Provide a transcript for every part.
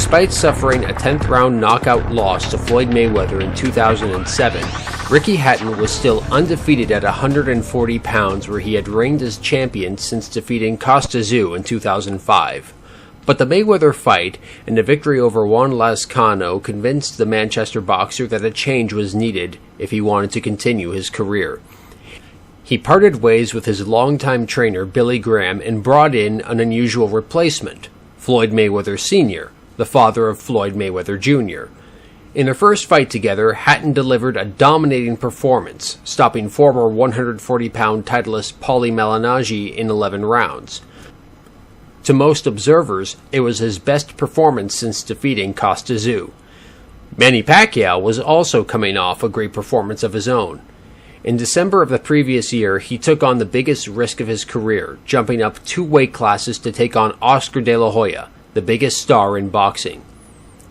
Despite suffering a 10th round knockout loss to Floyd Mayweather in 2007, Ricky Hatton was still undefeated at 140 pounds, where he had reigned as champion since defeating Tsyzu in 2005. But the Mayweather fight and the victory over Juan Lascano convinced the Manchester boxer that a change was needed if he wanted to continue his career. He parted ways with his longtime trainer Billy Graham and brought in an unusual replacement, Floyd Mayweather Sr., the father of Floyd Mayweather Jr. In their first fight together, Hatton delivered a dominating performance, stopping former 140-pound titleist Paulie Malignaggi in 11 rounds. To most observers, it was his best performance since defeating Castillo. Manny Pacquiao was also coming off a great performance of his own. In December of the previous year, he took on the biggest risk of his career, jumping up 2 weight classes to take on Oscar De La Hoya, the biggest star in boxing.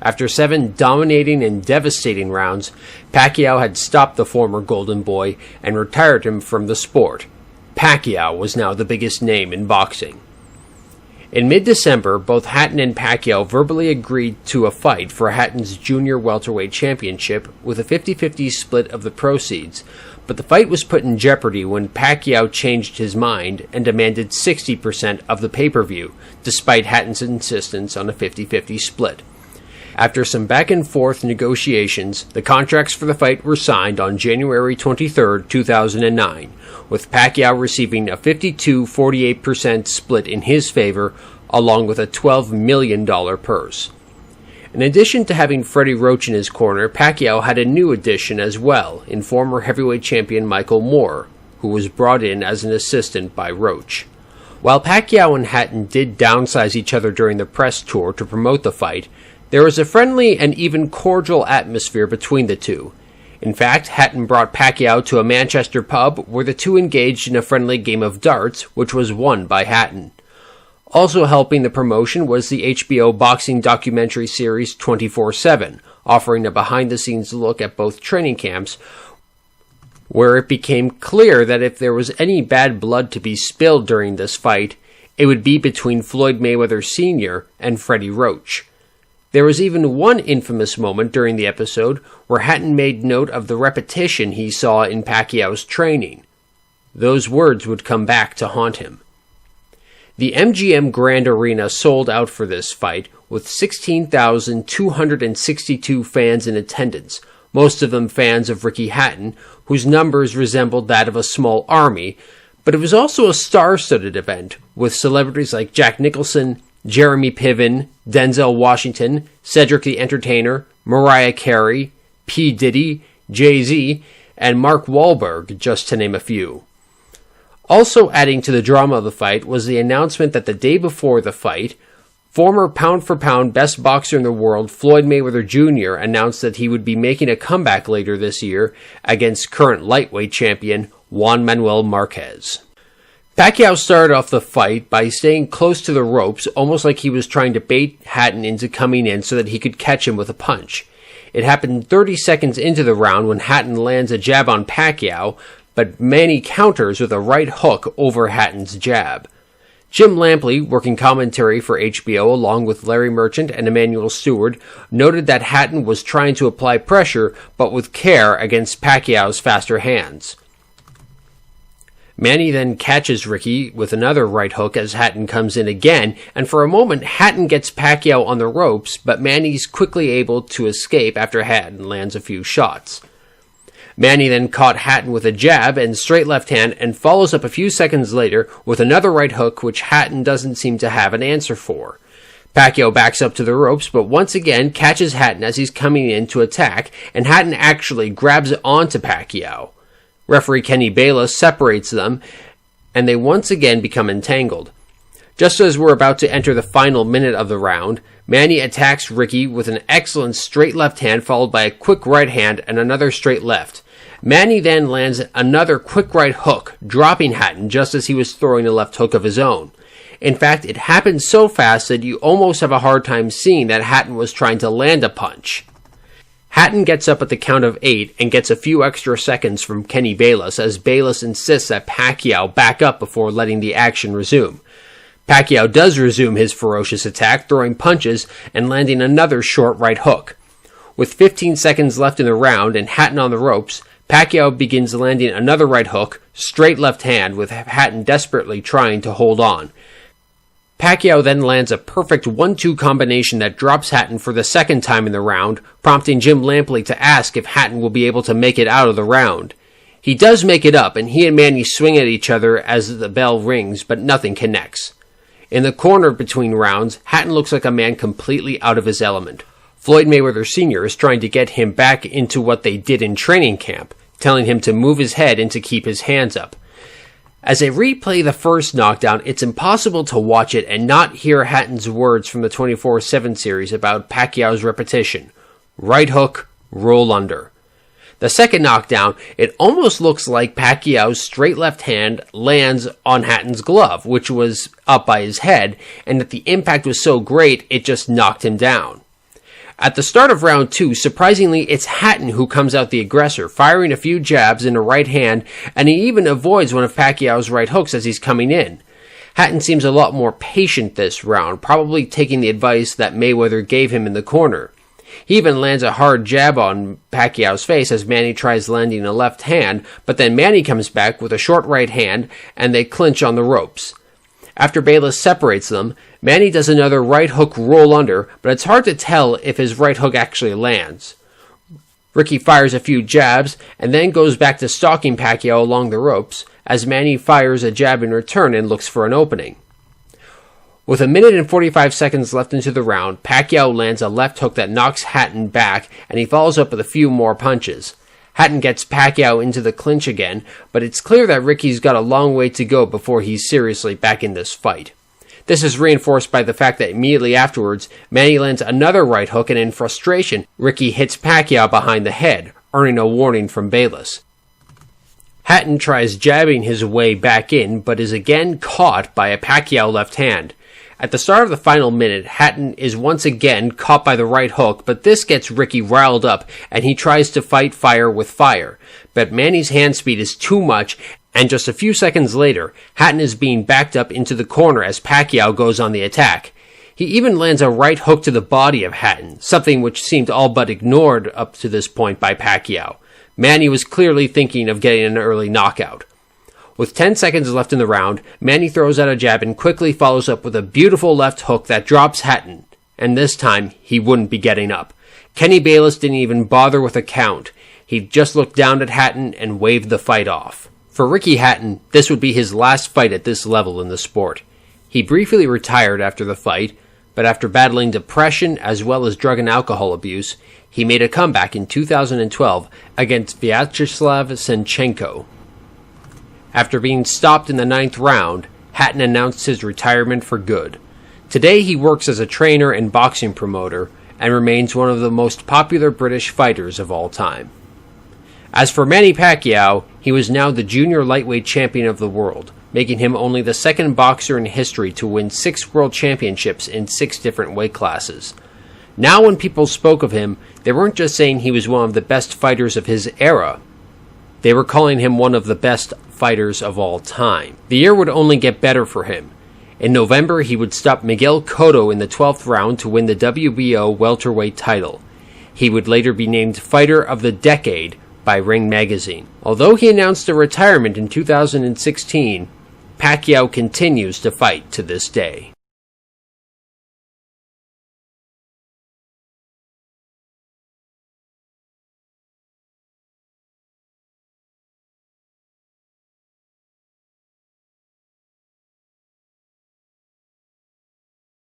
After 7 dominating and devastating rounds, Pacquiao had stopped the former Golden Boy and retired him from the sport. Pacquiao was now the biggest name in boxing. In mid-December, both Hatton and Pacquiao verbally agreed to a fight for Hatton's Junior Welterweight Championship with a 50-50 split of the proceeds, but the fight was put in jeopardy when Pacquiao changed his mind and demanded 60% of the pay-per-view, despite Hatton's insistence on a 50-50 split. After some back-and-forth negotiations, the contracts for the fight were signed on January 23, 2009, with Pacquiao receiving a 52-48% split in his favor, along with a $12 million purse. In addition to having Freddie Roach in his corner, Pacquiao had a new addition as well in former heavyweight champion Michael Moore, who was brought in as an assistant by Roach. While Pacquiao and Hatton did downsize each other during the press tour to promote the fight, there was a friendly and even cordial atmosphere between the two. In fact, Hatton brought Pacquiao to a Manchester pub where the two engaged in a friendly game of darts, which was won by Hatton. Also helping the promotion was the HBO boxing documentary series 24/7, offering a behind-the-scenes look at both training camps, where it became clear that if there was any bad blood to be spilled during this fight, it would be between Floyd Mayweather Sr. and Freddie Roach. There was even one infamous moment during the episode where Hatton made note of the repetition he saw in Pacquiao's training. Those words would come back to haunt him. The MGM Grand Arena sold out for this fight, with 16,262 fans in attendance, most of them fans of Ricky Hatton, whose numbers resembled that of a small army, but it was also a star-studded event, with celebrities like Jack Nicholson, Jeremy Piven, Denzel Washington, Cedric the Entertainer, Mariah Carey, P. Diddy, Jay-Z, and Mark Wahlberg, just to name a few. Also adding to the drama of the fight was the announcement that the day before the fight, former pound-for-pound best boxer in the world Floyd Mayweather Jr. announced that he would be making a comeback later this year against current lightweight champion Juan Manuel Marquez. Pacquiao started off the fight by staying close to the ropes, almost like he was trying to bait Hatton into coming in so that he could catch him with a punch. It happened 30 seconds into the round when Hatton lands a jab on Pacquiao, but Manny counters with a right hook over Hatton's jab. Jim Lampley, working commentary for HBO along with Larry Merchant and Emmanuel Stewart, noted that Hatton was trying to apply pressure, but with care against Pacquiao's faster hands. Manny then catches Ricky with another right hook as Hatton comes in again, and for a moment Hatton gets Pacquiao on the ropes, but Manny's quickly able to escape after Hatton lands a few shots. Manny then caught Hatton with a jab and straight left hand and follows up a few seconds later with another right hook which Hatton doesn't seem to have an answer for. Pacquiao backs up to the ropes but once again catches Hatton as he's coming in to attack, and Hatton actually grabs onto Pacquiao. Referee Kenny Bayless separates them and they once again become entangled. Just as we're about to enter the final minute of the round, Manny attacks Ricky with an excellent straight left hand followed by a quick right hand and another straight left. Manny then lands another quick right hook, dropping Hatton just as he was throwing a left hook of his own. In fact, it happened so fast that you almost have a hard time seeing that Hatton was trying to land a punch. Hatton gets up at the count of 8 and gets a few extra seconds from Kenny Bayless as Bayless insists that Pacquiao back up before letting the action resume. Pacquiao does resume his ferocious attack, throwing punches and landing another short right hook. With 15 seconds left in the round and Hatton on the ropes, Pacquiao begins landing another right hook, straight left hand, with Hatton desperately trying to hold on. Pacquiao then lands a perfect 1-2 combination that drops Hatton for the second time in the round, prompting Jim Lampley to ask if Hatton will be able to make it out of the round. He does make it up, and he and Manny swing at each other as the bell rings, but nothing connects. In the corner between rounds, Hatton looks like a man completely out of his element. Floyd Mayweather Sr. is trying to get him back into what they did in training camp, telling him to move his head and to keep his hands up. As I replay the first knockdown, it's impossible to watch it and not hear Hatton's words from the 24/7 series about Pacquiao's repetition. Right hook, roll under. The second knockdown, it almost looks like Pacquiao's straight left hand lands on Hatton's glove, which was up by his head, and that the impact was so great, it just knocked him down. At the start of round 2, surprisingly, it's Hatton who comes out the aggressor, firing a few jabs in the right hand, and he even avoids one of Pacquiao's right hooks as he's coming in. Hatton seems a lot more patient this round, probably taking the advice that Mayweather gave him in the corner. He even lands a hard jab on Pacquiao's face as Manny tries landing a left hand, but then Manny comes back with a short right hand, and they clinch on the ropes. After Bayless separates them, Manny does another right hook roll under, but it's hard to tell if his right hook actually lands. Ricky fires a few jabs, and then goes back to stalking Pacquiao along the ropes, as Manny fires a jab in return and looks for an opening. With 1 minute and 45 seconds left into the round, Pacquiao lands a left hook that knocks Hatton back, and he follows up with a few more punches. Hatton gets Pacquiao into the clinch again, but it's clear that Ricky's got a long way to go before he's seriously back in this fight. This is reinforced by the fact that immediately afterwards, Manny lands another right hook, and in frustration, Ricky hits Pacquiao behind the head, earning a warning from Bayless. Hatton tries jabbing his way back in, but is again caught by a Pacquiao left hand. At the start of the final minute, Hatton is once again caught by the right hook, but this gets Ricky riled up, and he tries to fight fire with fire. But Manny's hand speed is too much, and just a few seconds later, Hatton is being backed up into the corner as Pacquiao goes on the attack. He even lands a right hook to the body of Hatton, something which seemed all but ignored up to this point by Pacquiao. Manny was clearly thinking of getting an early knockout. With 10 seconds left in the round, Manny throws out a jab and quickly follows up with a beautiful left hook that drops Hatton, and this time he wouldn't be getting up. Kenny Bayless didn't even bother with a count. He just looked down at Hatton and waved the fight off. For Ricky Hatton, this would be his last fight at this level in the sport. He briefly retired after the fight, but after battling depression as well as drug and alcohol abuse, he made a comeback in 2012 against Vyacheslav Senchenko. After being stopped in the 9th round, Hatton announced his retirement for good. Today he works as a trainer and boxing promoter, and remains one of the most popular British fighters of all time. As for Manny Pacquiao, he was now the junior lightweight champion of the world, making him only the second boxer in history to win 6 world championships in 6 different weight classes. Now when people spoke of him, they weren't just saying he was one of the best fighters of his era. They were calling him one of the best fighters of all time. The year would only get better for him. In November, he would stop Miguel Cotto in the 12th round to win the WBO welterweight title. He would later be named Fighter of the Decade by Ring Magazine. Although he announced a retirement in 2016, Pacquiao continues to fight to this day.